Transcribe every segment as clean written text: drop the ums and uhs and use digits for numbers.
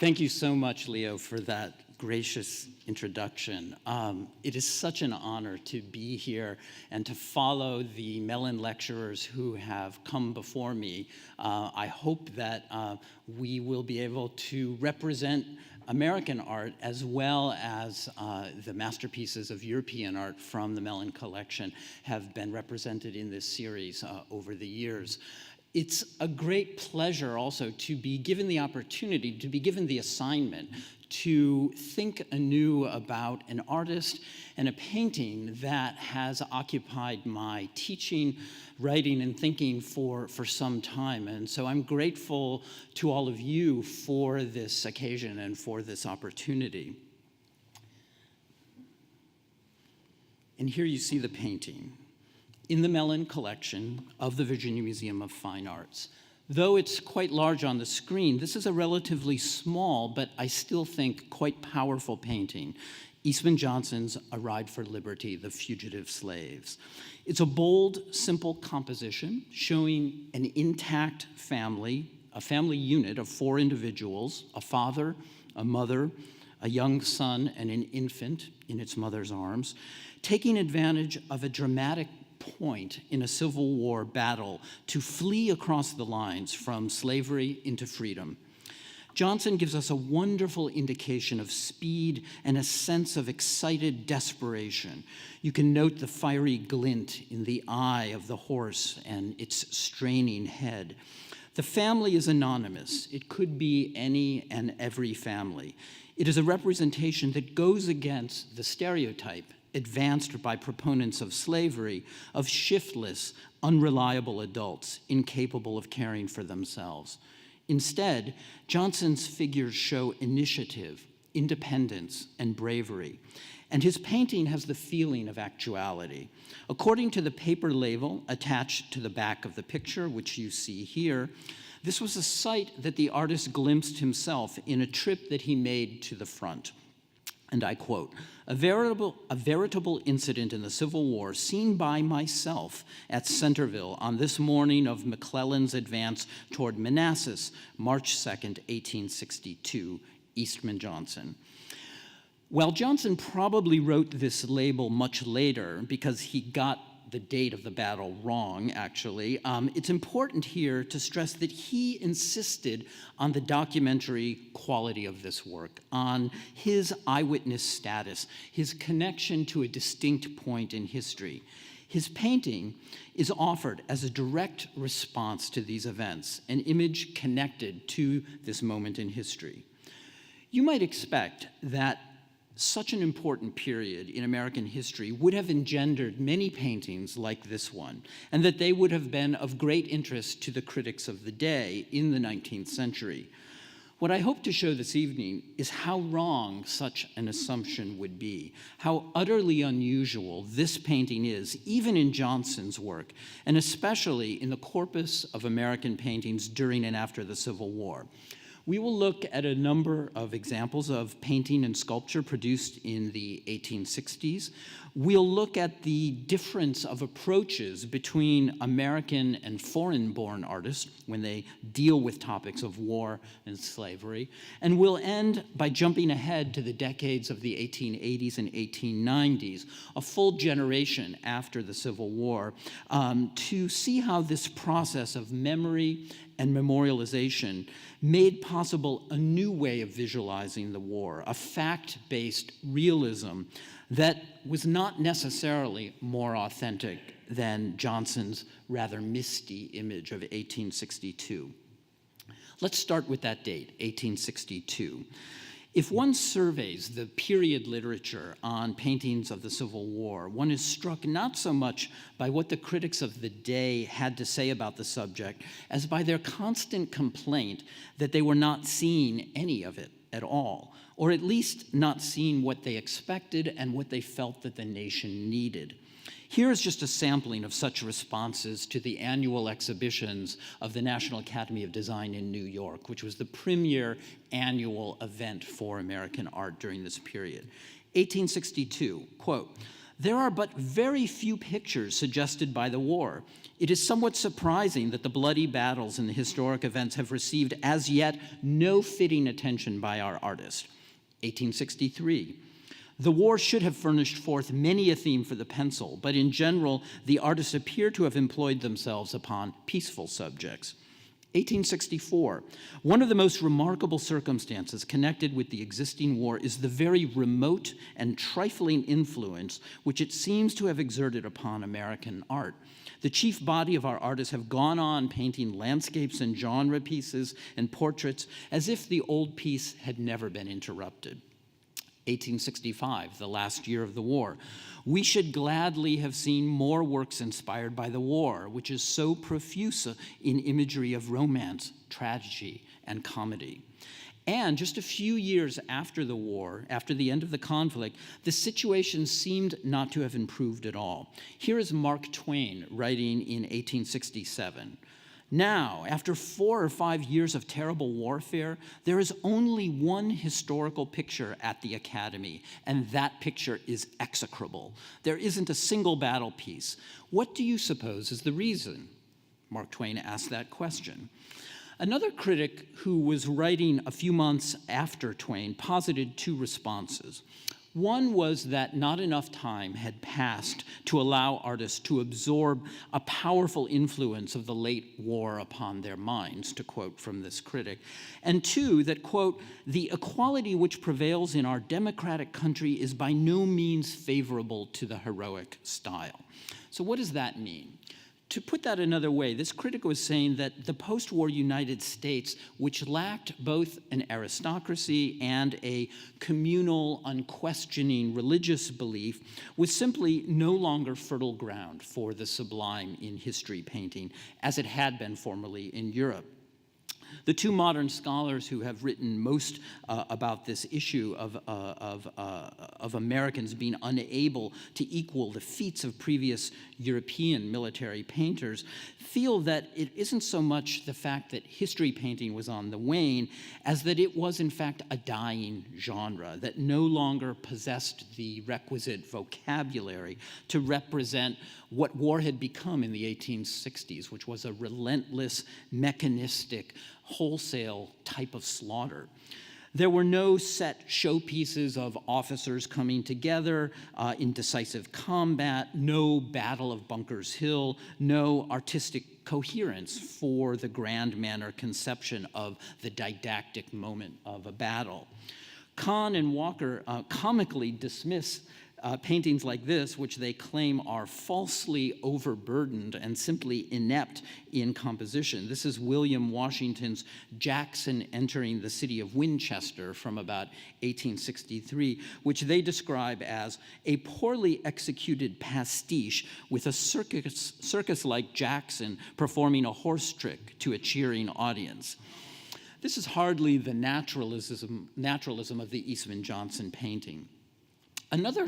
Thank you so much, Leo, for that gracious introduction. It is such an honor to be here and to follow the Mellon lecturers who have come before me. I hope that we will be able to represent American art as well as the masterpieces of European art from the Mellon collection have been represented in this series over the years. It's a great pleasure also to be given the opportunity, to be given the assignment to think anew about an artist and a painting that has occupied my teaching, writing, and thinking for some time. And so I'm grateful to all of you for this occasion and for this opportunity. And here you see the painting in the Mellon collection of the Virginia Museum of Fine Arts. Though it's quite large on the screen, this is a relatively small, but I still think quite powerful painting, Eastman Johnson's A Ride for Liberty, The Fugitive Slaves. It's a bold, simple composition showing an intact family, a family unit of 4 individuals, a father, a mother, a young son, and an infant in its mother's arms, taking advantage of a dramatic point in a Civil War battle to flee across the lines from slavery into freedom. Johnson gives us a wonderful indication of speed and a sense of excited desperation. You can note the fiery glint in the eye of the horse and its straining head. The family is anonymous. It could be any and every family. It is a representation that goes against the stereotype advanced by proponents of slavery, of shiftless, unreliable adults incapable of caring for themselves. Instead, Johnson's figures show initiative, independence, and bravery, and his painting has the feeling of actuality. According to the paper label attached to the back of the picture, which you see here, this was a sight that the artist glimpsed himself in a trip that he made to the front. And I quote, a veritable incident in the Civil War seen by myself at Centerville on this morning of McClellan's advance toward Manassas, March 2nd, 1862, Eastman Johnson. While Johnson probably wrote this label much later because he got the date of the battle wrong, actually, it's important here to stress that he insisted on the documentary quality of this work, on his eyewitness status, his connection to a distinct point in history. His painting is offered as a direct response to these events, an image connected to this moment in history. You might expect that such an important period in American history would have engendered many paintings like this one, and that they would have been of great interest to the critics of the day in the 19th century. What I hope to show this evening is how wrong such an assumption would be, how utterly unusual this painting is, even in Johnson's work, and especially in the corpus of American paintings during and after the Civil War. We will look at a number of examples of painting and sculpture produced in the 1860s. We'll look at the difference of approaches between American and foreign-born artists when they deal with topics of war and slavery. And we'll end by jumping ahead to the decades of the 1880s and 1890s, a full generation after the Civil War, to see how this process of memory and memorialization made possible a new way of visualizing the war, a fact-based realism that was not necessarily more authentic than Johnson's rather misty image of 1862. Let's start with that date, 1862. If one surveys the period literature on paintings of the Civil War, one is struck not so much by what the critics of the day had to say about the subject as by their constant complaint that they were not seeing any of it at all, or at least not seeing what they expected and what they felt that the nation needed. Here is just a sampling of such responses to the annual exhibitions of the National Academy of Design in New York, which was the premier annual event for American art during this period. 1862, quote, There are but very few pictures suggested by the war. It is somewhat surprising that the bloody battles and the historic events have received as yet no fitting attention by our artist. 1863. The war should have furnished forth many a theme for the pencil, but in general, the artists appear to have employed themselves upon peaceful subjects. 1864. One of the most remarkable circumstances connected with the existing war is the very remote and trifling influence which it seems to have exerted upon American art. The chief body of our artists have gone on painting landscapes and genre pieces and portraits as if the old piece had never been interrupted. 1865, the last year of the war. We should gladly have seen more works inspired by the war, which is so profuse in imagery of romance, tragedy, and comedy. And just a few years after the war, after the end of the conflict, the situation seemed not to have improved at all. Here is Mark Twain writing in 1867. Now, after 4 or 5 years of terrible warfare, there is only one historical picture at the Academy, and that picture is execrable. There isn't a single battle piece. What do you suppose is the reason? Mark Twain asked that question. Another critic who was writing a few months after Twain posited 2 responses. One was that not enough time had passed to allow artists to absorb a powerful influence of the late war upon their minds, to quote from this critic. And 2, that, quote, the equality which prevails in our democratic country is by no means favorable to the heroic style. So what does that mean? To put that another way, this critic was saying that the post-war United States, which lacked both an aristocracy and a communal, unquestioning religious belief, was simply no longer fertile ground for the sublime in history painting, as it had been formerly in Europe. The 2 modern scholars who have written most about this issue of Americans being unable to equal the feats of previous European military painters feel that it isn't so much the fact that history painting was on the wane as that it was in fact a dying genre that no longer possessed the requisite vocabulary to represent what war had become in the 1860s, which was a relentless, mechanistic, wholesale type of slaughter. There were no set showpieces of officers coming together in decisive combat, no Battle of Bunker's Hill, no artistic coherence for the grand manner conception of the didactic moment of a battle. Kahn and Walker comically dismiss paintings like this, which they claim are falsely overburdened and simply inept in composition. This is William Washington's Jackson Entering the City of Winchester from about 1863, which they describe as a poorly executed pastiche with a circus-like Jackson performing a horse trick to a cheering audience. This is hardly the naturalism of the Eastman Johnson painting. Another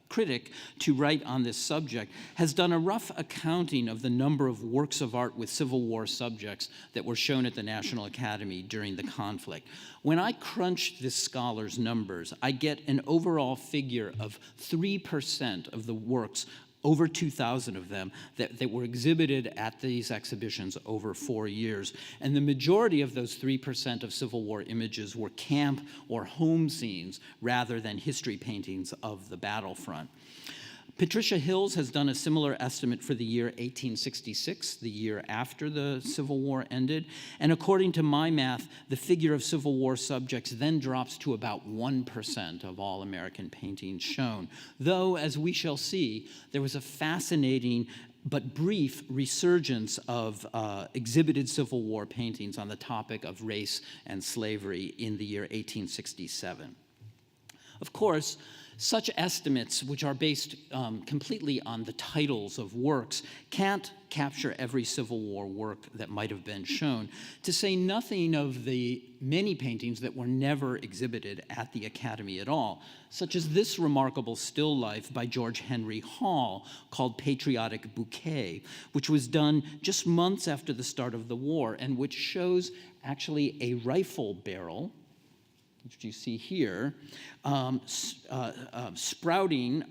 critic to write on this subject has done a rough accounting of the number of works of art with Civil War subjects that were shown at the National Academy during the conflict. When I crunch this scholar's numbers, I get an overall figure of 3% of the works, over 2,000 of them, that were exhibited at these exhibitions over 4 years. And the majority of those 3% of Civil War images were camp or home scenes rather than history paintings of the battlefront. Patricia Hills has done a similar estimate for the year 1866, the year after the Civil War ended. And according to my math, the figure of Civil War subjects then drops to about 1% of all American paintings shown. Though, as we shall see, there was a fascinating but brief resurgence of exhibited Civil War paintings on the topic of race and slavery in the year 1867. Of course, such estimates, which are based completely on the titles of works, can't capture every Civil War work that might have been shown, to say nothing of the many paintings that were never exhibited at the Academy at all, such as this remarkable still life by George Henry Hall called Patriotic Bouquet, which was done just months after the start of the war and which shows actually a rifle barrel which you see here, sprouting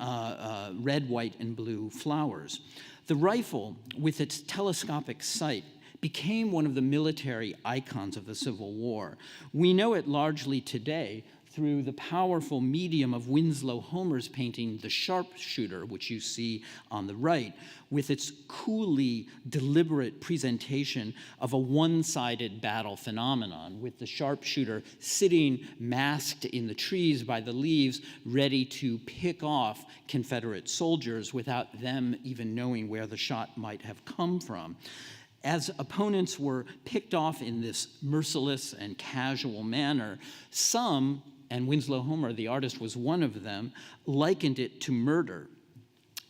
red, white, and blue flowers. The rifle, with its telescopic sight, became one of the military icons of the Civil War. We know it largely today through the powerful medium of Winslow Homer's painting, The Sharpshooter, which you see on the right, with its coolly deliberate presentation of a one-sided battle phenomenon, with the sharpshooter sitting masked in the trees by the leaves, ready to pick off Confederate soldiers without them even knowing where the shot might have come from. As opponents were picked off in this merciless and casual manner, some, and Winslow Homer, the artist, was one of them, likened it to murder.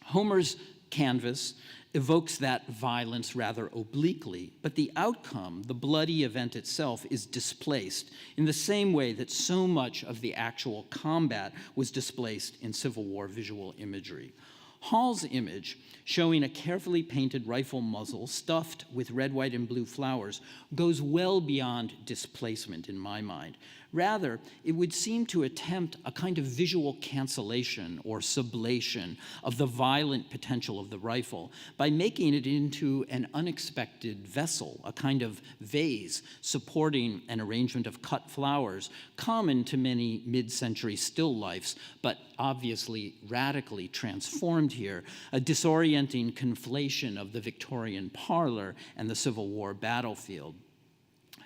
Homer's canvas evokes that violence rather obliquely, but the outcome, the bloody event itself, is displaced in the same way that so much of the actual combat was displaced in Civil War visual imagery. Hall's image, showing a carefully painted rifle muzzle stuffed with red, white, and blue flowers, goes well beyond displacement in my mind. Rather, it would seem to attempt a kind of visual cancellation or sublation of the violent potential of the rifle by making it into an unexpected vessel, a kind of vase supporting an arrangement of cut flowers common to many mid-century still lifes, but obviously radically transformed here, a disorienting conflation of the Victorian parlor and the Civil War battlefield.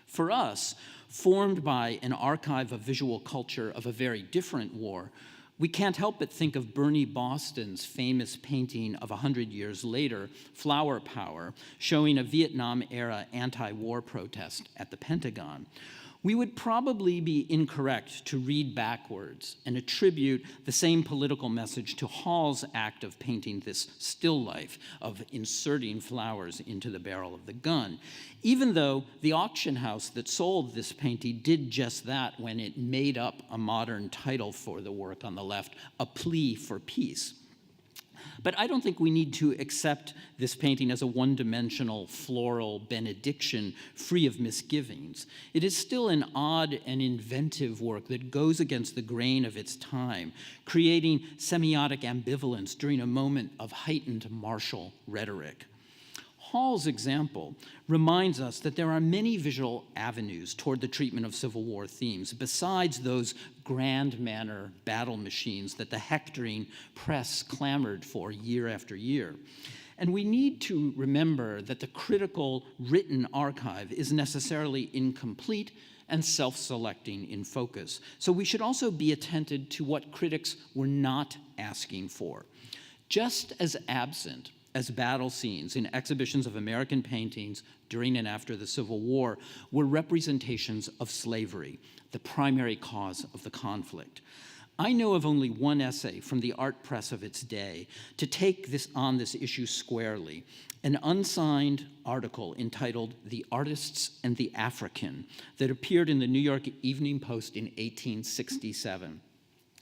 For us, formed by an archive of visual culture of a very different war, we can't help but think of Bernie Boston's famous painting of 100 years later, Flower Power, showing a Vietnam-era anti-war protest at the Pentagon. We would probably be incorrect to read backwards and attribute the same political message to Hall's act of painting this still life, of inserting flowers into the barrel of the gun, even though the auction house that sold this painting did just that when it made up a modern title for the work on the left, A Plea for Peace. But I don't think we need to accept this painting as a one-dimensional floral benediction free of misgivings. It is still an odd and inventive work that goes against the grain of its time, creating semiotic ambivalence during a moment of heightened martial rhetoric. Hall's example reminds us that there are many visual avenues toward the treatment of Civil War themes besides those grand manner battle machines that the hectoring press clamored for year after year. And we need to remember that the critical written archive is necessarily incomplete and self-selecting in focus. So we should also be attentive to what critics were not asking for. Just as absent as battle scenes in exhibitions of American paintings during and after the Civil War were representations of slavery, the primary cause of the conflict. I know of only one essay from the art press of its day to take this issue squarely, an unsigned article entitled The Artists and the African that appeared in the New York Evening Post in 1867.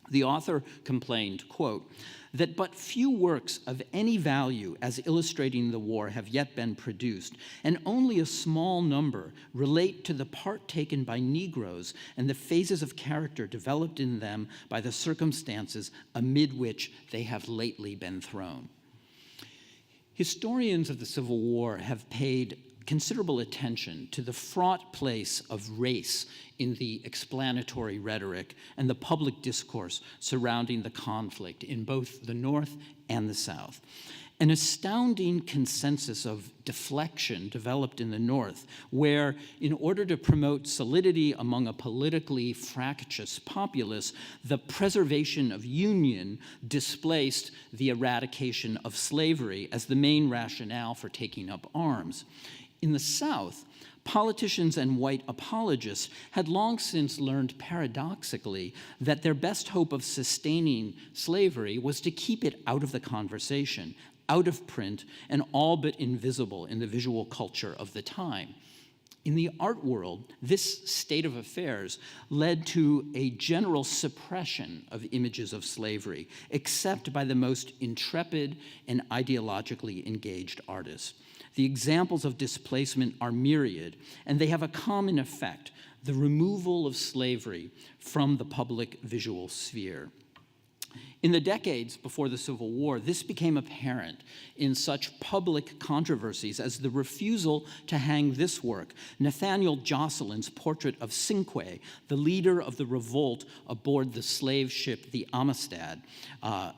The author complained, quote, that but few works of any value as illustrating the war have yet been produced, and only a small number relate to the part taken by Negroes and the phases of character developed in them by the circumstances amid which they have lately been thrown. Historians of the Civil War have paid considerable attention to the fraught place of race in the explanatory rhetoric and the public discourse surrounding the conflict in both the North and the South. An astounding consensus of deflection developed in the North, where, in order to promote solidity among a politically fractious populace, the preservation of union displaced the eradication of slavery as the main rationale for taking up arms. In the South, politicians and white apologists had long since learned paradoxically that their best hope of sustaining slavery was to keep it out of the conversation, out of print, and all but invisible in the visual culture of the time. In the art world, this state of affairs led to a general suppression of images of slavery, except by the most intrepid and ideologically engaged artists. The examples of displacement are myriad, and they have a common effect. the removal of slavery from the public visual sphere. In the decades before the Civil War, this became apparent in such public controversies as the refusal to hang this work, Nathaniel Jocelyn's portrait of Cinque, the leader of the revolt aboard the slave ship the Amistad.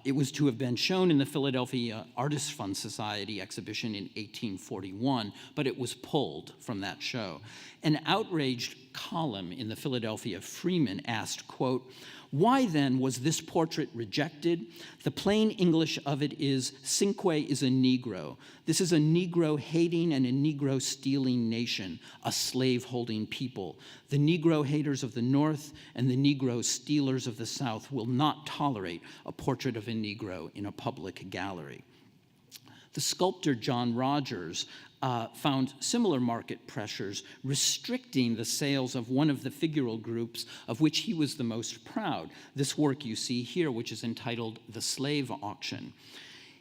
It was to have been shown in the Philadelphia Artists Fund Society exhibition in 1841, but it was pulled from that show. An outraged column in the Philadelphia Freeman asked, quote, "Why then was this portrait rejected? The plain English of it is, Cinque is a Negro. This is a Negro-hating and a Negro-stealing nation, a slave-holding people. The Negro haters of the North and the Negro stealers of the South will not tolerate a portrait of a Negro in a public gallery." The sculptor John Rogers found similar market pressures restricting the sales of one of the figural groups of which he was the most proud, this work you see here, which is entitled The Slave Auction.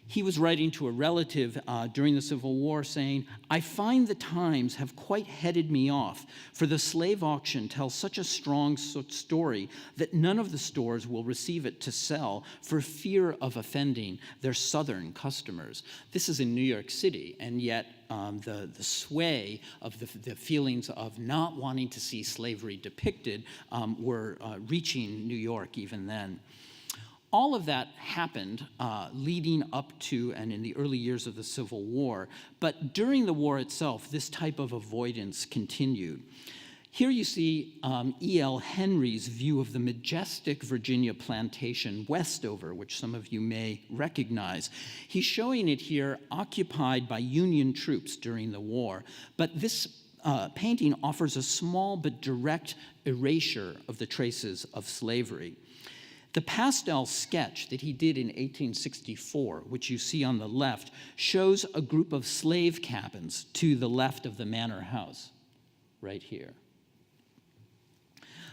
He was writing to a relative during the Civil War saying, "I find the times have quite headed me off, for the slave auction tells such a strong story that none of the stores will receive it to sell for fear of offending their Southern customers." This is in New York City, and yet the sway of the feelings of not wanting to see slavery depicted were reaching New York even then. All of that happened leading up to and in the early years of the Civil War, but during the war itself, this type of avoidance continued. Here you see E.L. Henry's view of the majestic Virginia plantation Westover, which some of you may recognize. He's showing it here occupied by Union troops during the war, but this painting offers a small but direct erasure of the traces of slavery. The pastel sketch that he did in 1864, which you see on the left, shows a group of slave cabins to the left of the manor house, right here.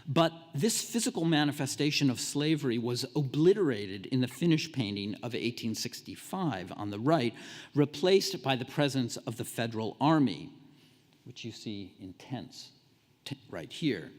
But this physical manifestation of slavery was obliterated in the finished painting of 1865 on the right, replaced by the presence of the Federal Army, which you see in tents right here.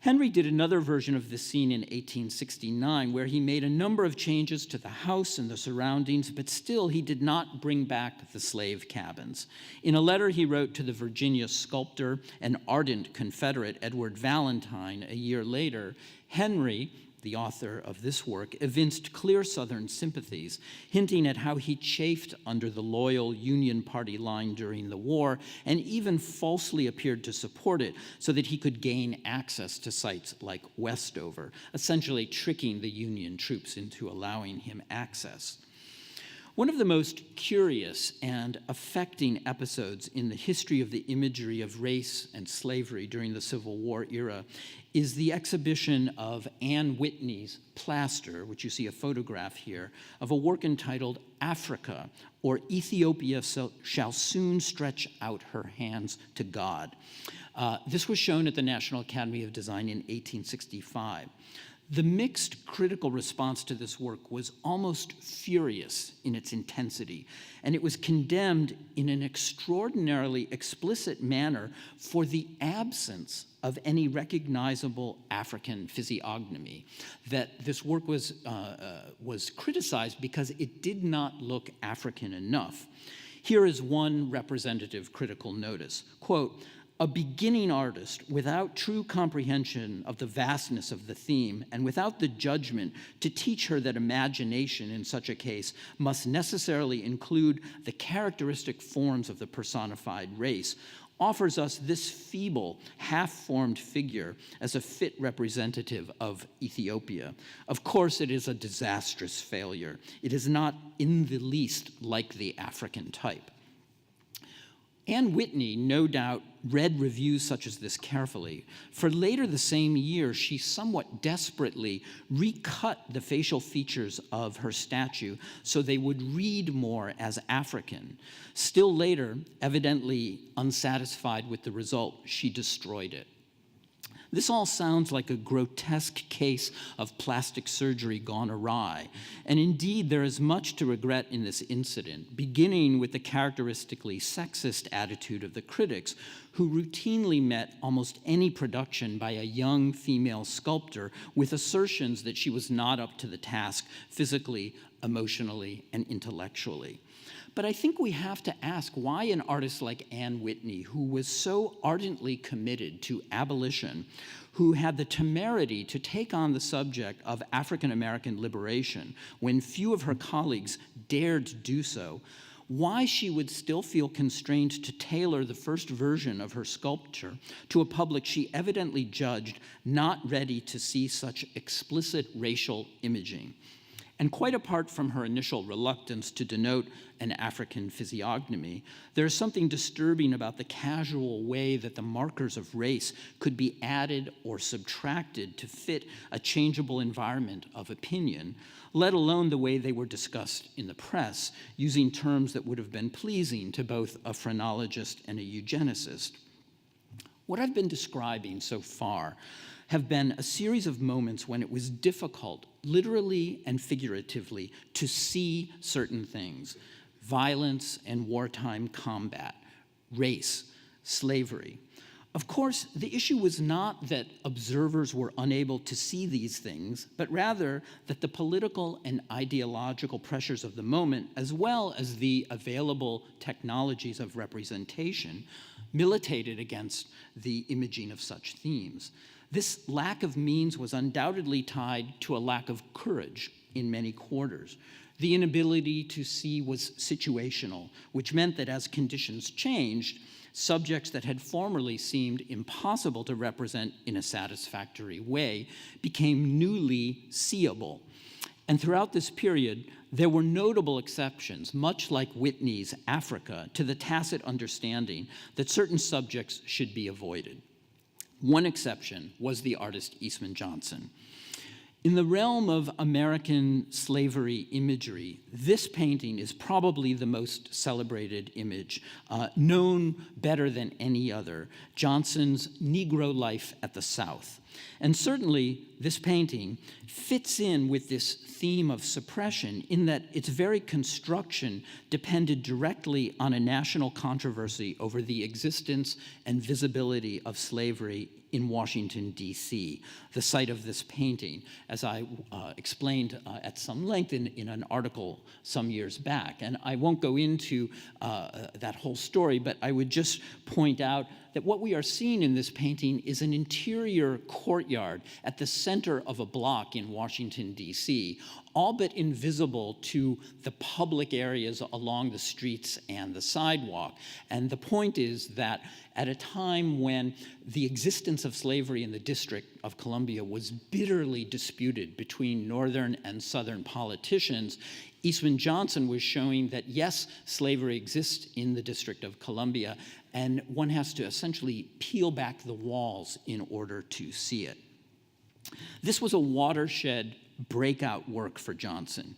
Henry did another version of this scene in 1869, where he made a number of changes to the house and the surroundings, but still he did not bring back the slave cabins. In a letter he wrote to the Virginia sculptor and ardent Confederate Edward Valentine a year later, Henry, the author of this work, evinced clear Southern sympathies, hinting at how he chafed under the loyal Union Party line during the war and even falsely appeared to support it so that he could gain access to sites like Westover, essentially tricking the Union troops into allowing him access. One of the most curious and affecting episodes in the history of the imagery of race and slavery during the Civil War era is the exhibition of Anne Whitney's Plaster, which you see a photograph here, of a work entitled Africa, or Ethiopia Shall Soon Stretch Out Her Hands to God. This was shown at the National Academy of Design in 1865. The mixed critical response to this work was almost furious in its intensity, and it was condemned in an extraordinarily explicit manner for the absence of any recognizable African physiognomy. That this work was criticized because it did not look African enough. Here is one representative critical notice, quote, "A beginning artist, without true comprehension of the vastness of the theme and without the judgment to teach her that imagination in such a case must necessarily include the characteristic forms of the personified race, offers us this feeble, half-formed figure as a fit representative of Ethiopia. Of course, it is a disastrous failure. It is not in the least like the African type." Anne Whitney, no doubt, read reviews such as this carefully, for later the same year, she somewhat desperately recut the facial features of her statue so they would read more as African. Still later, evidently unsatisfied with the result, she destroyed it. This all sounds like a grotesque case of plastic surgery gone awry, and indeed there is much to regret in this incident, beginning with the characteristically sexist attitude of the critics who routinely met almost any production by a young female sculptor with assertions that she was not up to the task physically, emotionally, and intellectually. But I think we have to ask why an artist like Anne Whitney, who was so ardently committed to abolition, who had the temerity to take on the subject of African American liberation when few of her colleagues dared do so, why she would still feel constrained to tailor the first version of her sculpture to a public she evidently judged not ready to see such explicit racial imaging. And quite apart from her initial reluctance to denote an African physiognomy, there is something disturbing about the casual way that the markers of race could be added or subtracted to fit a changeable environment of opinion, let alone the way they were discussed in the press, using terms that would have been pleasing to both a phrenologist and a eugenicist. What I've been describing so far have been a series of moments when it was difficult, literally and figuratively, to see certain things: violence and wartime combat, race, slavery. Of course, the issue was not that observers were unable to see these things, but rather that the political and ideological pressures of the moment, as well as the available technologies of representation, militated against the imaging of such themes. This lack of means was undoubtedly tied to a lack of courage in many quarters. The inability to see was situational, which meant that as conditions changed, subjects that had formerly seemed impossible to represent in a satisfactory way became newly seeable. And throughout this period, there were notable exceptions, much like Whitney's Africa, to the tacit understanding that certain subjects should be avoided. One exception was the artist Eastman Johnson. In the realm of American slavery imagery, this painting is probably the most celebrated image, known better than any other, Johnson's Negro Life at the South. And certainly, this painting fits in with this theme of suppression in that its very construction depended directly on a national controversy over the existence and visibility of slavery in Washington, D.C., the site of this painting, as I explained at some length in an article some years back. And I won't go into that whole story, but I would just point out that what we are seeing in this painting is an interior courtyard at the center of a block in Washington, D.C., all but invisible to the public areas along the streets and the sidewalk. And the point is that at a time when the existence of slavery in the District of Columbia was bitterly disputed between Northern and Southern politicians, Eastman Johnson was showing that, yes, slavery exists in the District of Columbia, and one has to essentially peel back the walls in order to see it. This was a watershed breakout work for Johnson.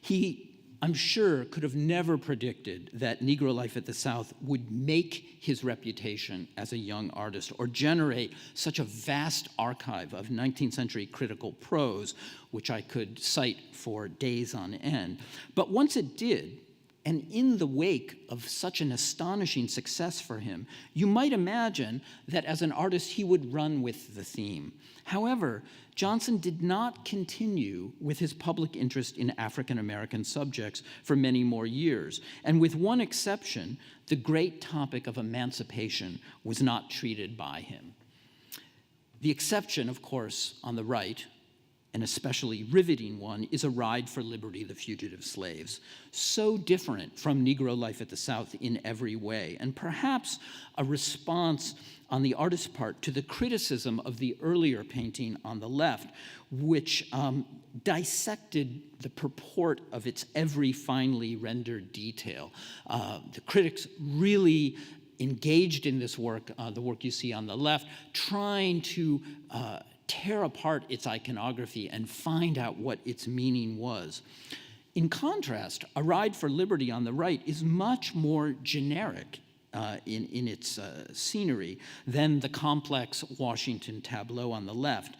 He, I'm sure, could have never predicted that Negro Life at the South would make his reputation as a young artist or generate such a vast archive of 19th century critical prose, which I could cite for days on end. But once it did, and in the wake of such an astonishing success for him, you might imagine that as an artist he would run with the theme. However, Johnson did not continue with his public interest in African American subjects for many more years. And with one exception, the great topic of emancipation was not treated by him. The exception, of course, on the right, an especially riveting one, is A Ride for Liberty, the Fugitive Slaves. So different from Negro Life at the South in every way, and perhaps a response on the artist's part to the criticism of the earlier painting on the left, which dissected the purport of its every finely rendered detail. The critics really engaged in this work, the work you see on the left, trying to tear apart its iconography and find out what its meaning was. In contrast, A Ride for Liberty on the right is much more generic in its scenery than the complex Washington tableau on the left.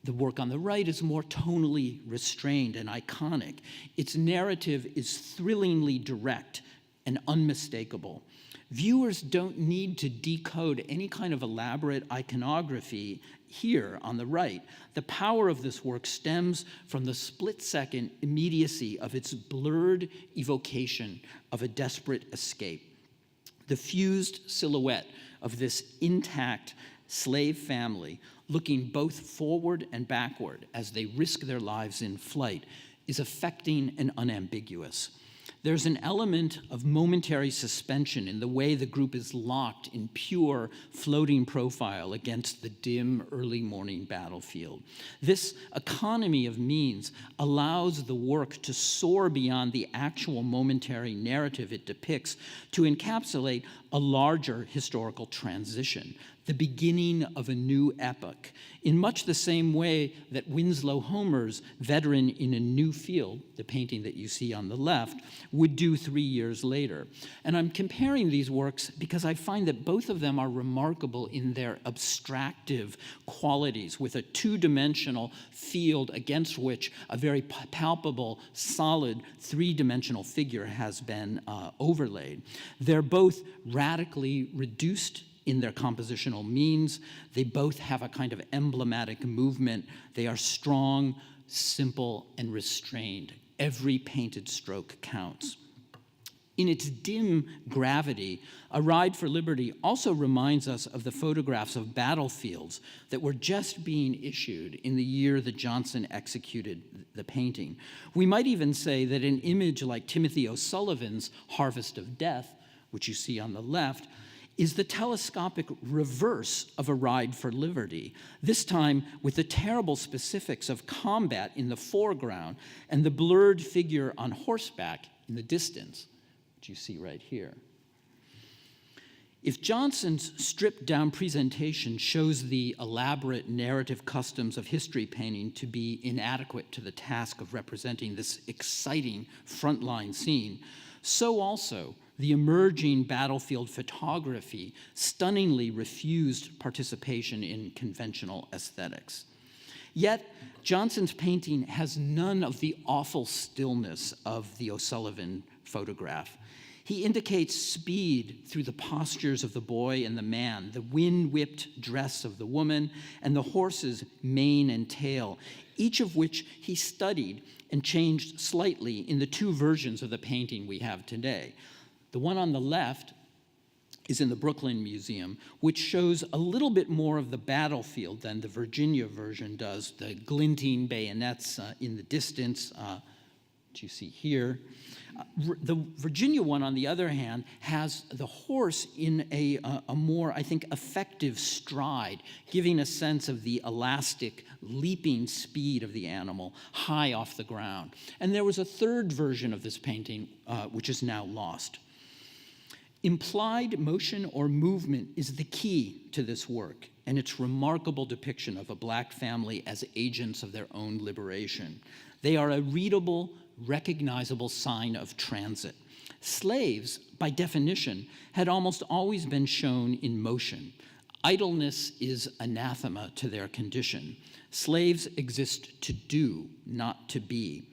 The work on the right is more tonally restrained and iconic. Its narrative is thrillingly direct and unmistakable. Viewers don't need to decode any kind of elaborate iconography here on the right. The power of this work stems from the split-second immediacy of its blurred evocation of a desperate escape. The fused silhouette of this intact slave family looking both forward and backward as they risk their lives in flight is affecting and unambiguous. There's an element of momentary suspension in the way the group is locked in pure floating profile against the dim early morning battlefield. This economy of means allows the work to soar beyond the actual momentary narrative it depicts to encapsulate a larger historical transition, the beginning of a new epoch, in much the same way that Winslow Homer's Veteran in a New Field, the painting that you see on the left, would do 3 years later. And I'm comparing these works because I find that both of them are remarkable in their abstractive qualities, with a two-dimensional field against which a very palpable, solid, three-dimensional figure has been overlaid. They're both radically reduced in their compositional means. They both have a kind of emblematic movement. They are strong, simple, and restrained. Every painted stroke counts. In its dim gravity, A Ride for Liberty also reminds us of the photographs of battlefields that were just being issued in the year that Johnson executed the painting. We might even say that an image like Timothy O'Sullivan's Harvest of Death, which you see on the left, is the telescopic reverse of A Ride for Liberty, this time with the terrible specifics of combat in the foreground and the blurred figure on horseback in the distance, which you see right here. If Johnson's stripped-down presentation shows the elaborate narrative customs of history painting to be inadequate to the task of representing this exciting frontline scene, so also the emerging battlefield photography stunningly refused participation in conventional aesthetics. Yet, Johnson's painting has none of the awful stillness of the O'Sullivan photograph. He indicates speed through the postures of the boy and the man, the wind-whipped dress of the woman, and the horse's mane and tail, each of which he studied and changed slightly in the two versions of the painting we have today. The one on the left is in the Brooklyn Museum, which shows a little bit more of the battlefield than the Virginia version does, the glinting bayonets in the distance, which you see here. The Virginia one, on the other hand, has the horse in a more, I think, effective stride, giving a sense of the elastic, leaping speed of the animal high off the ground. And there was a third version of this painting, which is now lost. Implied motion or movement is the key to this work and its remarkable depiction of a black family as agents of their own liberation. They are a readable, recognizable sign of transit. Slaves, by definition, had almost always been shown in motion. Idleness is anathema to their condition. Slaves exist to do, not to be.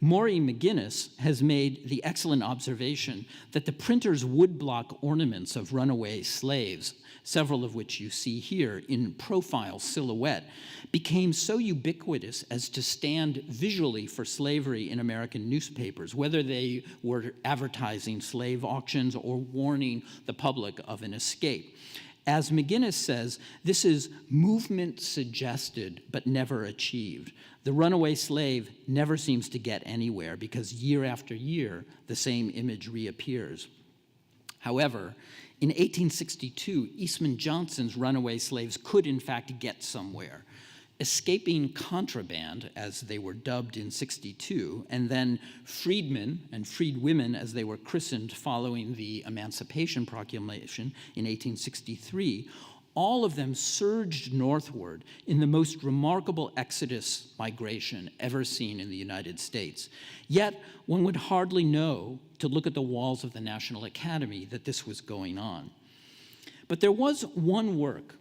Maury McGuinness has made the excellent observation that the printer's woodblock ornaments of runaway slaves, several of which you see here in profile silhouette, became so ubiquitous as to stand visually for slavery in American newspapers, whether they were advertising slave auctions or warning the public of an escape. As McGuinness says, this is movement suggested but never achieved. The runaway slave never seems to get anywhere because year after year, the same image reappears. However, in 1862, Eastman Johnson's runaway slaves could in fact get somewhere. Escaping contraband, as they were dubbed in 62, and then freedmen and freedwomen, as they were christened following the Emancipation Proclamation in 1863, all of them surged northward in the most remarkable exodus migration ever seen in the United States. Yet, one would hardly know to look at the walls of the National Academy that this was going on. But there was one work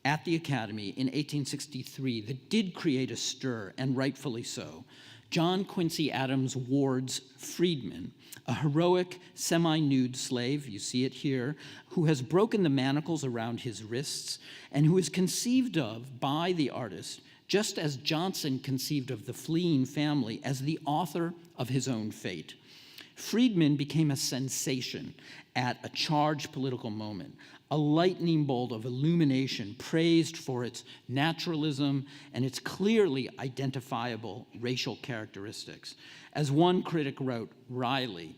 at the Academy in 1863 that did create a stir, and rightfully so. John Quincy Adams Ward's Freedman, a heroic semi-nude slave, you see it here, who has broken the manacles around his wrists and who is conceived of by the artist, just as Johnson conceived of the fleeing family, as the author of his own fate. Freedman became a sensation at a charged political moment, a lightning bolt of illumination praised for its naturalism and its clearly identifiable racial characteristics. As one critic wrote, Riley,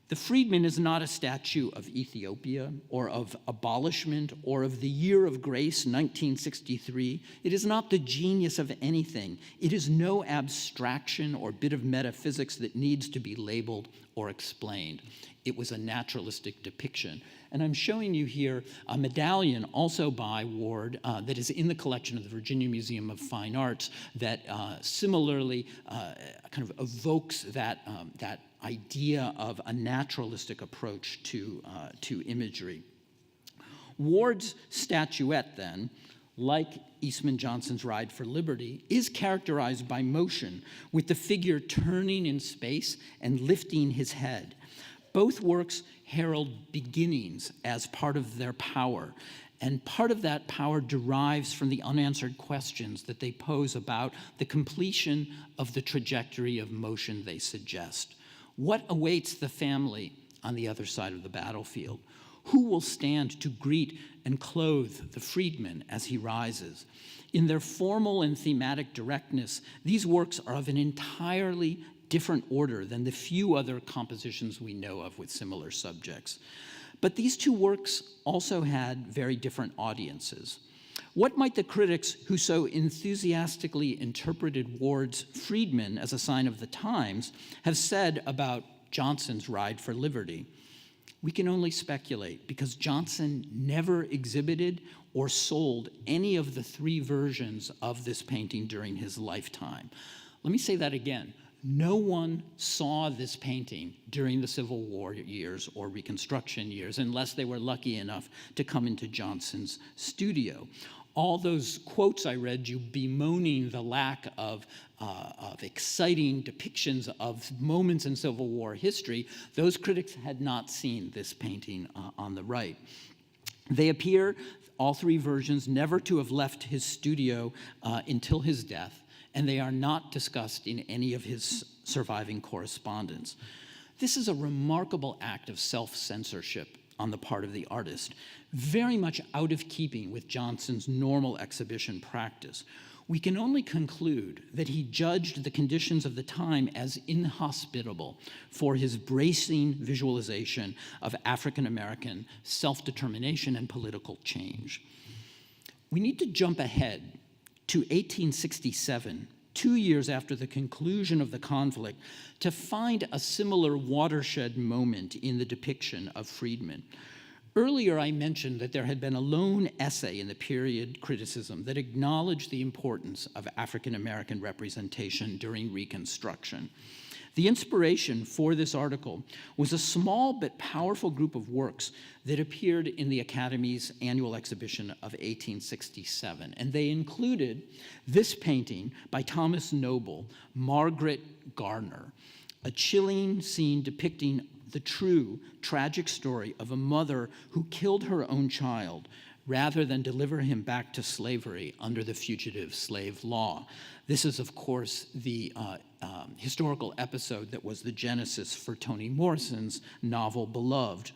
the Freedman is not a statue of Ethiopia or of abolishment or of the year of grace, 1963. It is not the genius of anything. It is no abstraction or bit of metaphysics that needs to be labeled or explained. It was a naturalistic depiction. And I'm showing you here a medallion also by Ward that is in the collection of the Virginia Museum of Fine Arts that similarly kind of evokes that idea of a naturalistic approach to imagery. Ward's statuette, then, like Eastman Johnson's Ride for Liberty, is characterized by motion, with the figure turning in space and lifting his head. Both works herald beginnings as part of their power, and part of that power derives from the unanswered questions that they pose about the completion of the trajectory of motion they suggest. What awaits the family on the other side of the battlefield? Who will stand to greet and clothe the freedman as he rises? In their formal and thematic directness, these works are of an entirely different order than the few other compositions we know of with similar subjects. But these two works also had very different audiences. What might the critics who so enthusiastically interpreted Ward's Freedman as a sign of the times have said about Johnson's Ride for Liberty? We can only speculate, because Johnson never exhibited or sold any of the three versions of this painting during his lifetime. Let me say that again. No one saw this painting during the Civil War years or Reconstruction years, unless they were lucky enough to come into Johnson's studio. All those quotes I read you bemoaning the lack of exciting depictions of moments in Civil War history, those critics had not seen this painting on the right. They appear, all three versions, never to have left his studio until his death, and they are not discussed in any of his surviving correspondence. This is a remarkable act of self-censorship on the part of the artist, very much out of keeping with Johnson's normal exhibition practice. We can only conclude that he judged the conditions of the time as inhospitable for his bracing visualization of African-American self-determination and political change. We need to jump ahead to 1867, 2 years after the conclusion of the conflict, to find a similar watershed moment in the depiction of freedmen. Earlier, I mentioned that there had been a lone essay in the period criticism that acknowledged the importance of African-American representation during Reconstruction. The inspiration for this article was a small but powerful group of works that appeared in the Academy's annual exhibition of 1867, and they included this painting by Thomas Noble, Margaret Garner, a chilling scene depicting the true, tragic story of a mother who killed her own child rather than deliver him back to slavery under the Fugitive Slave Law. This is, of course, the historical episode that was the genesis for Toni Morrison's novel Beloved.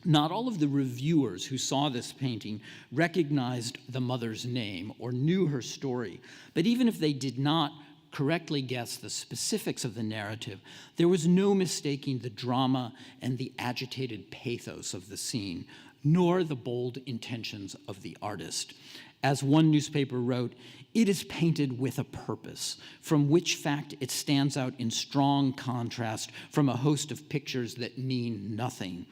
Not all of the reviewers who saw this painting recognized the mother's name or knew her story, but even if they did not correctly guess the specifics of the narrative, there was no mistaking the drama and the agitated pathos of the scene, nor the bold intentions of the artist. As one newspaper wrote, it is painted with a purpose, from which fact it stands out in strong contrast from a host of pictures that mean nothing.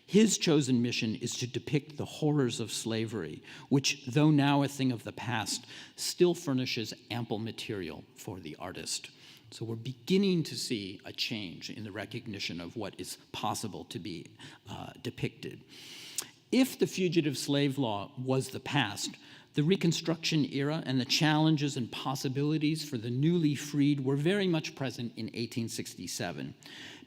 His chosen mission is to depict the horrors of slavery, which, though now a thing of the past, still furnishes ample material for the artist. So we're beginning to see a change in the recognition of what is possible to be depicted. If the Fugitive Slave Law was the past, the Reconstruction era and the challenges and possibilities for the newly freed were very much present in 1867.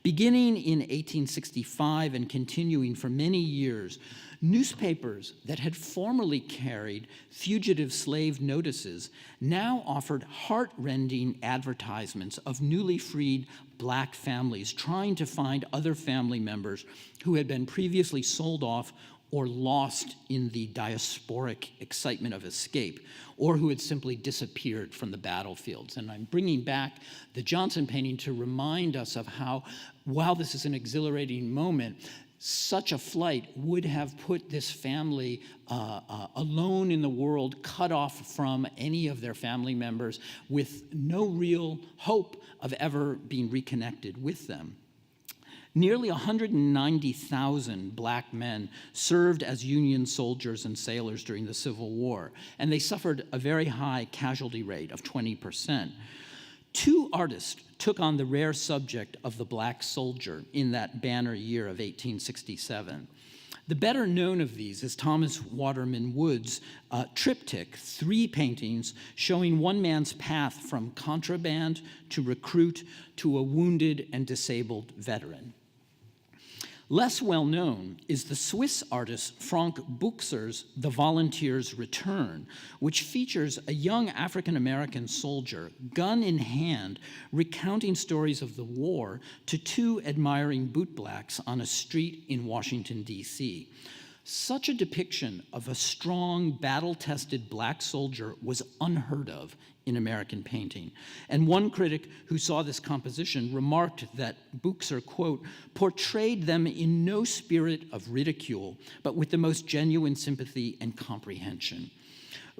Beginning in 1865 and continuing for many years, newspapers that had formerly carried fugitive slave notices now offered heart-rending advertisements of newly freed Black families trying to find other family members who had been previously sold off or lost in the diasporic excitement of escape, or who had simply disappeared from the battlefields. And I'm bringing back the Johnson painting to remind us of how, while this is an exhilarating moment, such a flight would have put this family alone in the world, cut off from any of their family members, with no real hope of ever being reconnected with them. Nearly 190,000 Black men served as Union soldiers and sailors during the Civil War, and they suffered a very high casualty rate of 20%. Two artists took on the rare subject of the Black soldier in that banner year of 1867. The better known of these is Thomas Waterman Wood's triptych, 3 paintings showing one man's path from contraband to recruit to a wounded and disabled veteran. Less well known is the Swiss artist Frank Buchser's The Volunteer's Return, which features a young African-American soldier, gun in hand, recounting stories of the war to 2 admiring bootblacks on a street in Washington, D.C. Such a depiction of a strong, battle-tested Black soldier was unheard of in American painting. And one critic who saw this composition remarked that Buchser, quote, portrayed them in no spirit of ridicule, but with the most genuine sympathy and comprehension.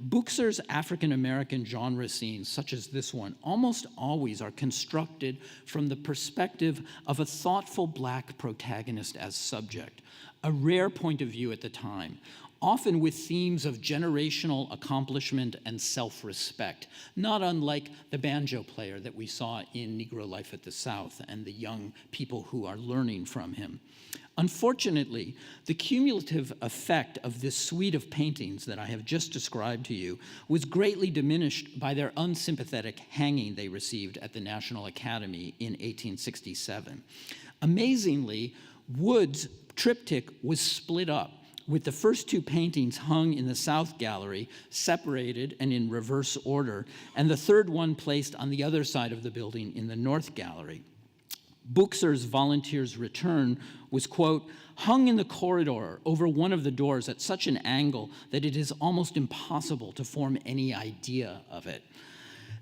Buchser's African-American genre scenes, such as this one, almost always are constructed from the perspective of a thoughtful Black protagonist as subject, a rare point of view at the time, often with themes of generational accomplishment and self-respect, not unlike the banjo player that we saw in Negro Life at the South and the young people who are learning from him. Unfortunately, the cumulative effect of this suite of paintings that I have just described to you was greatly diminished by their unsympathetic hanging they received at the National Academy in 1867. Amazingly, Wood's triptych was split up, with the first 2 paintings hung in the South Gallery, separated and in reverse order, and the third one placed on the other side of the building in the North Gallery. Buchser's Volunteer's Return was, quote, hung in the corridor over one of the doors at such an angle that it is almost impossible to form any idea of it.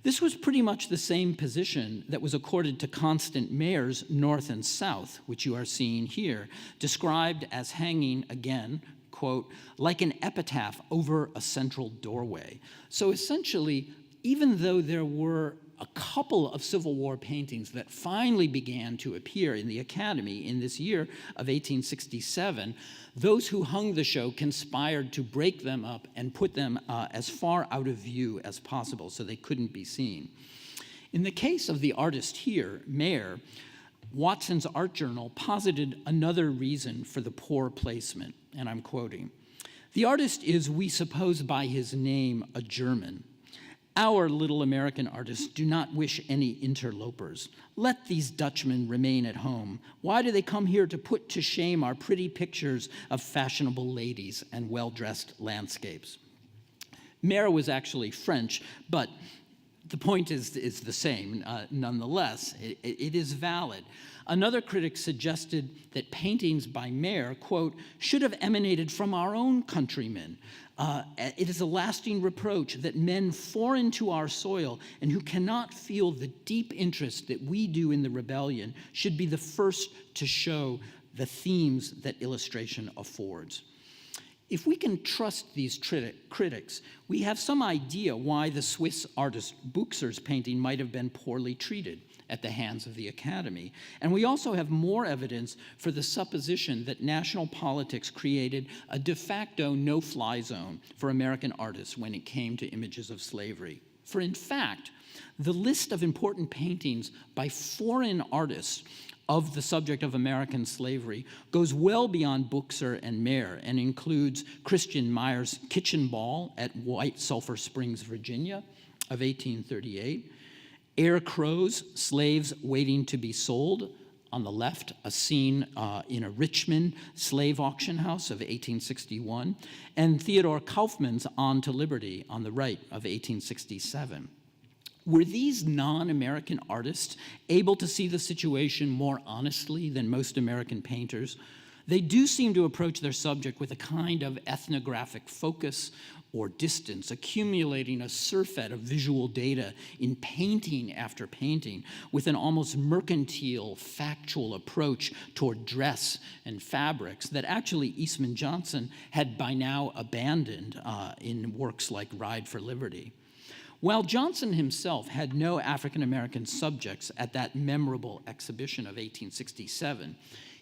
This was pretty much the same position that was accorded to Constant Mayer's North and South, which you are seeing here, described as hanging, again, quote, like an epitaph over a central doorway. So essentially, even though there were a couple of Civil War paintings that finally began to appear in the Academy in this year of 1867, those who hung the show conspired to break them up and put them as far out of view as possible so they couldn't be seen. In the case of the artist here, Mayer, Watson's Art Journal posited another reason for the poor placement, and I'm quoting, "The artist is, we suppose by his name, a German. Our little American artists do not wish any interlopers. Let these Dutchmen remain at home. Why do they come here to put to shame our pretty pictures of fashionable ladies and well-dressed landscapes?" Mayer was actually French, but the point is the same nonetheless. It is valid. Another critic suggested that paintings by Mayer, quote, should have emanated from our own countrymen. It is a lasting reproach that men foreign to our soil and who cannot feel the deep interest that we do in the rebellion should be the first to show the themes that illustration affords. If we can trust these critics, we have some idea why the Swiss artist Buchser's painting might have been poorly treated. at the hands of the Academy. And we also have more evidence for the supposition that national politics created a de facto no-fly zone for American artists when it came to images of slavery. For in fact, the list of important paintings by foreign artists of the subject of American slavery goes well beyond Buchser and Mayer and includes Christian Meyer's Kitchen Ball at White Sulphur Springs, Virginia of 1838, Air Crow's Slaves Waiting to be Sold, on the left, a scene in a Richmond slave auction house of 1861, and Theodore Kaufman's On to Liberty on the right of 1867. Were these non-American artists able to see the situation more honestly than most American painters? They do seem to approach their subject with a kind of ethnographic focus or distance, accumulating a surfeit of visual data in painting after painting with an almost mercantile, factual approach toward dress and fabrics that actually Eastman Johnson had by now abandoned in works like Ride for Liberty. While Johnson himself had no African-American subjects at that memorable exhibition of 1867,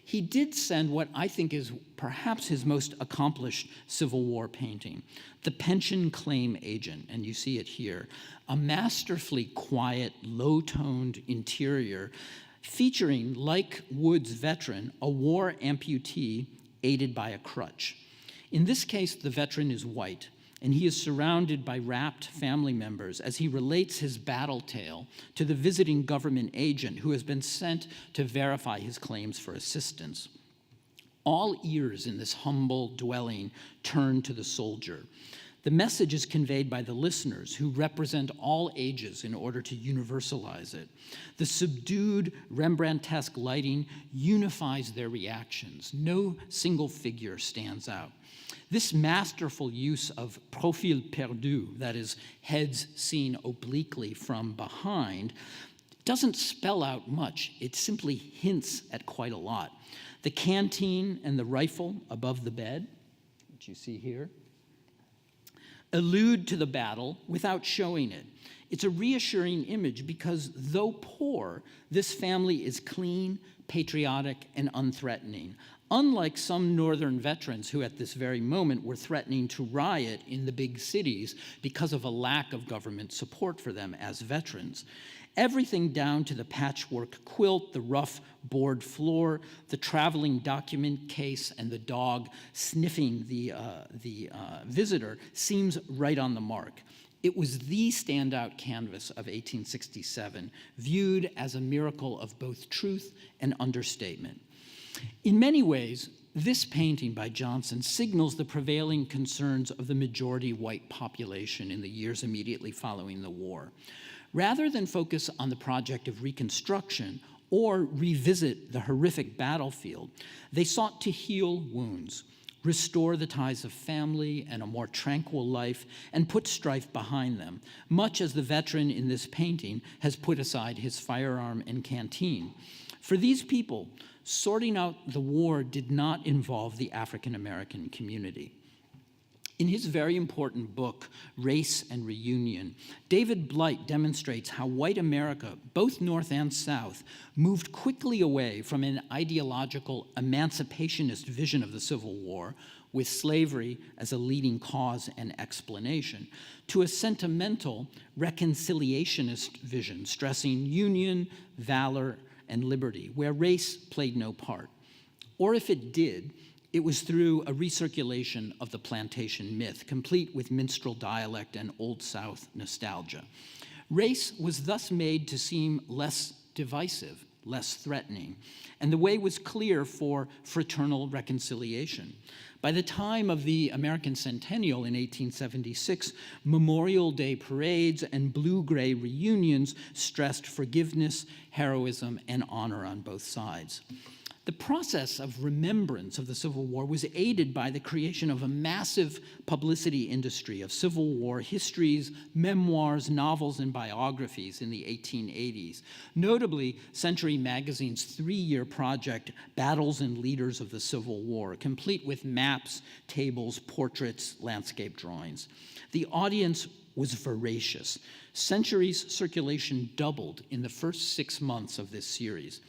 he did send what I think is perhaps his most accomplished Civil War painting, The Pension Claim Agent, and you see it here, a masterfully quiet, low-toned interior featuring, like Wood's veteran, a war amputee aided by a crutch. In this case, the veteran is white, and he is surrounded by rapt family members as he relates his battle tale to the visiting government agent who has been sent to verify his claims for assistance. All ears in this humble dwelling turn to the soldier. The message is conveyed by the listeners, who represent all ages in order to universalize it. The subdued Rembrandtesque lighting unifies their reactions. No single figure stands out. This masterful use of profil perdu, that is, heads seen obliquely from behind, doesn't spell out much. It simply hints at quite a lot. The canteen and the rifle above the bed, which you see here, allude to the battle without showing it. It's a reassuring image because, though poor, this family is clean, patriotic, and unthreatening, unlike some Northern veterans who at this very moment were threatening to riot in the big cities because of a lack of government support for them as veterans. Everything down to the patchwork quilt, the rough board floor, the traveling document case, and the dog sniffing the visitor seems right on the mark. It was the standout canvas of 1867, viewed as a miracle of both truth and understatement. In many ways, this painting by Johnson signals the prevailing concerns of the majority white population in the years immediately following the war. Rather than focus on the project of Reconstruction or revisit the horrific battlefield, they sought to heal wounds, restore the ties of family and a more tranquil life, and put strife behind them, much as the veteran in this painting has put aside his firearm and canteen. For these people, sorting out the war did not involve the African-American community. In his very important book, Race and Reunion, David Blight demonstrates how white America, both North and South, moved quickly away from an ideological emancipationist vision of the Civil War, with slavery as a leading cause and explanation, to a sentimental reconciliationist vision, stressing union, valor, and liberty, where race played no part. Or if it did, it was through a recirculation of the plantation myth, complete with minstrel dialect and Old South nostalgia. Race was thus made to seem less divisive, less threatening, and the way was clear for fraternal reconciliation. By the time of the American Centennial in 1876, Memorial Day parades and blue-gray reunions stressed forgiveness, heroism, and honor on both sides. The process of remembrance of the Civil War was aided by the creation of a massive publicity industry of Civil War histories, memoirs, novels, and biographies in the 1880s. Notably, Century Magazine's 3-year project, Battles and Leaders of the Civil War, complete with maps, tables, portraits, landscape drawings. The audience was voracious. Century's circulation doubled in the first 6 months of this series.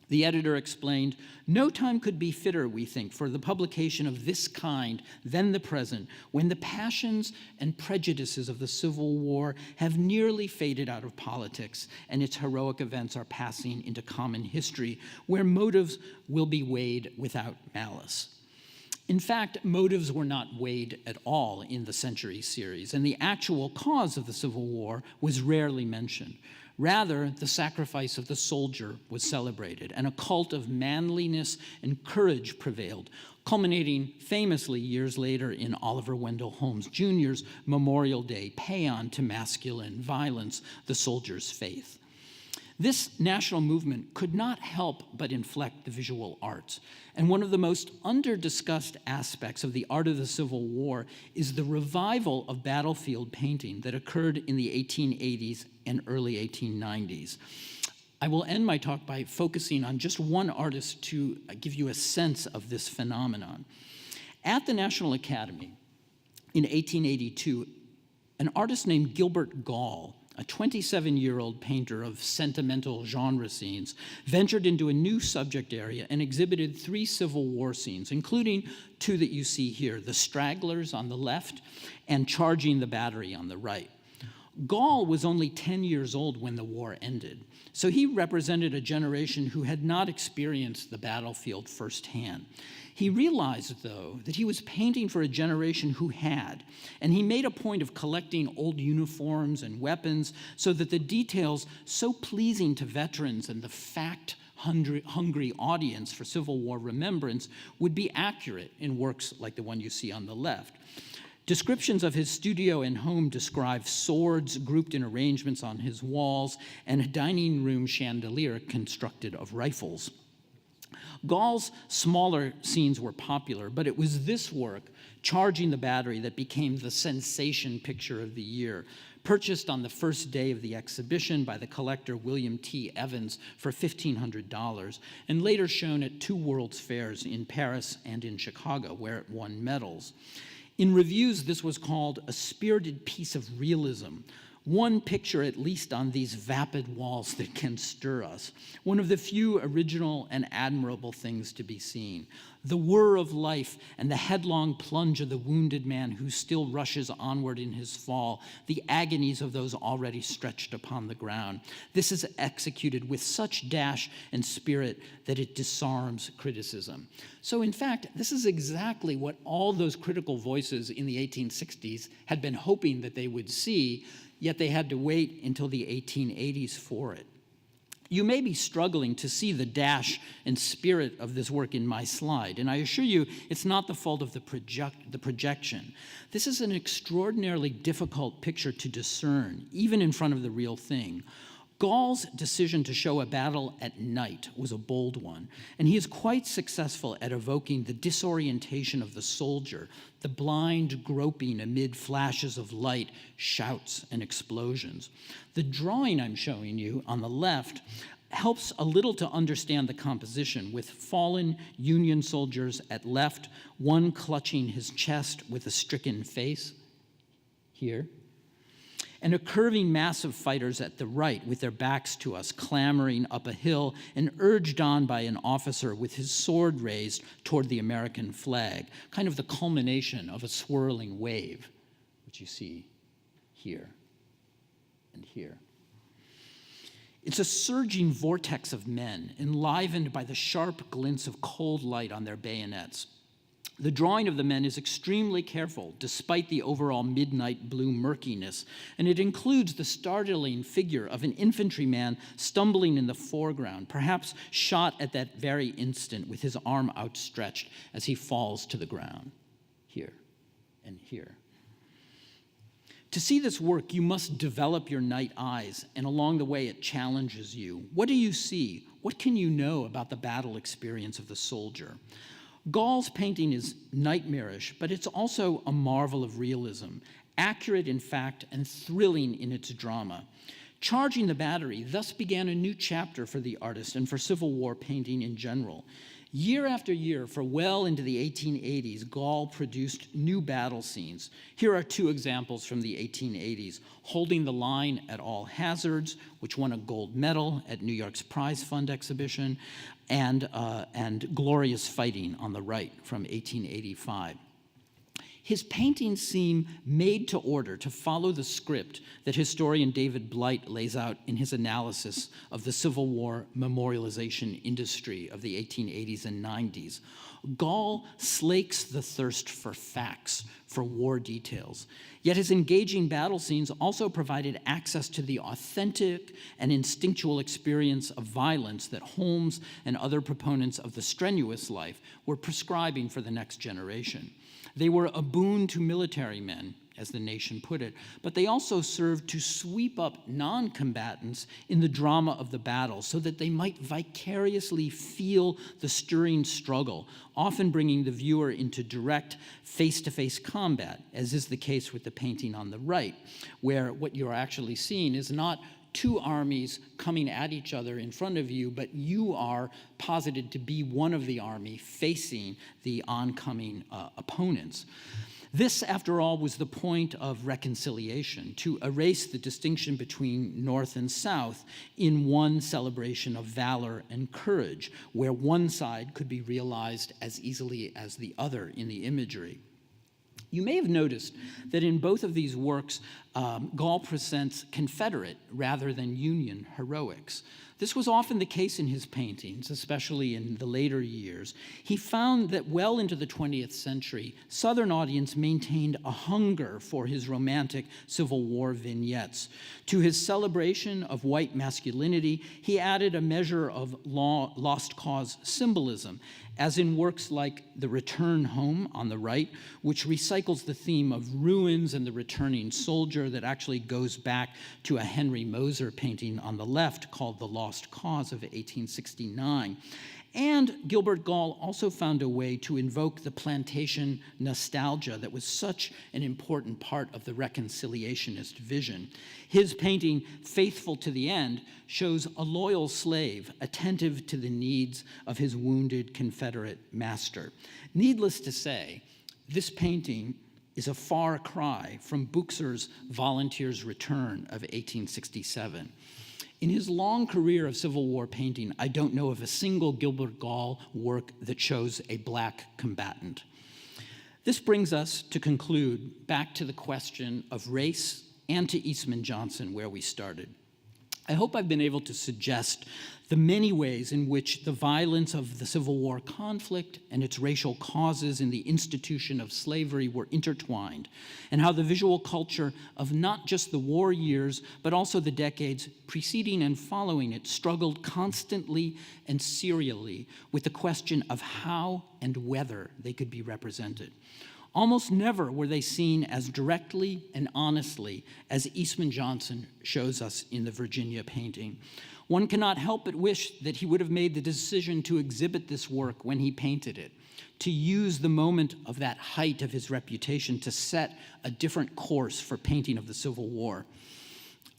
The editor explained, "No time could be fitter, we think, for the publication of this kind than the present, when the passions and prejudices of the Civil War have nearly faded out of politics, and its heroic events are passing into common history, where motives will be weighed without malice." In fact, motives were not weighed at all in the Century series, and the actual cause of the Civil War was rarely mentioned. Rather, the sacrifice of the soldier was celebrated, and a cult of manliness and courage prevailed, culminating famously years later in Oliver Wendell Holmes Jr.'s Memorial Day paean to masculine violence, The Soldier's Faith. This national movement could not help but inflect the visual arts. And one of the most under-discussed aspects of the art of the Civil War is the revival of battlefield painting that occurred in the 1880s and early 1890s. I will end my talk by focusing on just one artist to give you a sense of this phenomenon. At the National Academy in 1882, an artist named Gilbert Gall, a 27-year-old painter of sentimental genre scenes, ventured into a new subject area and exhibited 3 Civil War scenes, including 2 that you see here, the Stragglers on the left and Charging the Battery on the right. Gaul was only 10 years old when the war ended, so he represented a generation who had not experienced the battlefield firsthand. He realized, though, that he was painting for a generation who had, and he made a point of collecting old uniforms and weapons so that the details so pleasing to veterans and the fact-hungry audience for Civil War remembrance would be accurate in works like the one you see on the left. Descriptions of his studio and home describe swords grouped in arrangements on his walls and a dining room chandelier constructed of rifles. Gall's smaller scenes were popular, but it was this work, Charging the Battery, that became the sensation picture of the year, purchased on the first day of the exhibition by the collector William T. Evans for $1,500, and later shown at 2 World's Fairs in Paris and in Chicago, where it won medals. In reviews, this was called a spirited piece of realism, one picture at least on these vapid walls that can stir us, one of the few original and admirable things to be seen. The whir of life and the headlong plunge of the wounded man who still rushes onward in his fall, the agonies of those already stretched upon the ground. This is executed with such dash and spirit that it disarms criticism. So in fact, this is exactly what all those critical voices in the 1860s had been hoping that they would see, yet they had to wait until the 1880s for it. You may be struggling to see the dash and spirit of this work in my slide, and I assure you it's not the fault of the projection. This is an extraordinarily difficult picture to discern, even in front of the real thing. Gall's decision to show a battle at night was a bold one, and he is quite successful at evoking the disorientation of the soldier, the blind groping amid flashes of light, shouts, and explosions. The drawing I'm showing you on the left helps a little to understand the composition, with fallen Union soldiers at left, one clutching his chest with a stricken face, here, and a curving mass of fighters at the right with their backs to us, clambering up a hill and urged on by an officer with his sword raised toward the American flag, kind of the culmination of a swirling wave, which you see here and here. It's a surging vortex of men, enlivened by the sharp glints of cold light on their bayonets. The drawing of the men is extremely careful, despite the overall midnight blue murkiness, and it includes the startling figure of an infantryman stumbling in the foreground, perhaps shot at that very instant with his arm outstretched as he falls to the ground, here and here. To see this work, you must develop your night eyes, and along the way it challenges you. What do you see? What can you know about the battle experience of the soldier? Gall's painting is nightmarish, but it's also a marvel of realism, accurate in fact and thrilling in its drama. Charging the Battery thus began a new chapter for the artist and for Civil War painting in general. Year after year, for well into the 1880s, Gall produced new battle scenes. Here are two examples from the 1880s: Holding the Line at All Hazards, which won a gold medal at New York's Prize Fund exhibition, and Glorious Fighting on the right from 1885. His paintings seem made to order, to follow the script that historian David Blight lays out in his analysis of the Civil War memorialization industry of the 1880s and 90s. Gall slakes the thirst for facts, for war details. Yet his engaging battle scenes also provided access to the authentic and instinctual experience of violence that Holmes and other proponents of the strenuous life were prescribing for the next generation. They were a boon to military men, as the Nation put it, but they also served to sweep up non-combatants in the drama of the battle so that they might vicariously feel the stirring struggle, often bringing the viewer into direct face-to-face combat, as is the case with the painting on the right, where what you're actually seeing is not two armies coming at each other in front of you, but you are posited to be one of the army facing the oncoming opponents. This, after all, was the point of reconciliation, to erase the distinction between North and South in one celebration of valor and courage, where one side could be realized as easily as the other in the imagery. You may have noticed that in both of these works, Gall presents Confederate rather than Union heroics. This was often the case in his paintings, especially in the later years. He found that well into the 20th century, Southern audience maintained a hunger for his romantic Civil War vignettes. To his celebration of white masculinity, he added a measure of lost cause symbolism, as in works like The Return Home on the right, which recycles the theme of ruins and the returning soldier that actually goes back to a Henry Moser painting on the left called The Lost Cause of 1869. And Gilbert Gall also found a way to invoke the plantation nostalgia that was such an important part of the reconciliationist vision. His painting, Faithful to the End, shows a loyal slave attentive to the needs of his wounded Confederate master. Needless to say, this painting is a far cry from Buchser's Volunteer's Return of 1867. In his long career of Civil War painting, I don't know of a single Gilbert Gall work that shows a black combatant. This brings us to conclude back to the question of race and to Eastman Johnson, where we started. I hope I've been able to suggest the many ways in which the violence of the Civil War conflict and its racial causes in the institution of slavery were intertwined, and how the visual culture of not just the war years, but also the decades preceding and following it struggled constantly and serially with the question of how and whether they could be represented. Almost never were they seen as directly and honestly as Eastman Johnson shows us in the Virginia painting. One cannot help but wish that he would have made the decision to exhibit this work when he painted it, to use the moment of that height of his reputation to set a different course for painting of the Civil War.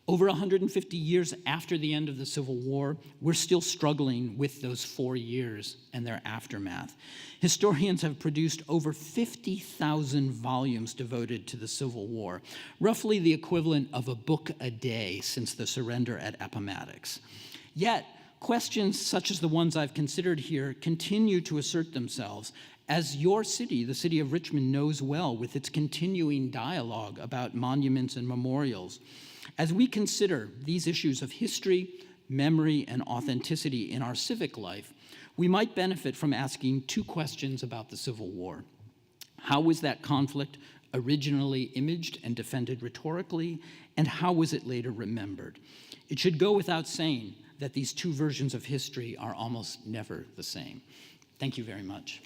Over 150 years after the end of the Civil War, we're still struggling with those 4 years and their aftermath. Historians have produced over 50,000 volumes devoted to the Civil War, roughly the equivalent of a book a day since the surrender at Appomattox. Yet, questions such as the ones I've considered here continue to assert themselves, as your city, the city of Richmond, knows well with its continuing dialogue about monuments and memorials. As we consider these issues of history, memory, and authenticity in our civic life, we might benefit from asking two questions about the Civil War. How was that conflict originally imaged and defended rhetorically, and how was it later remembered? It should go without saying that these two versions of history are almost never the same. Thank you very much.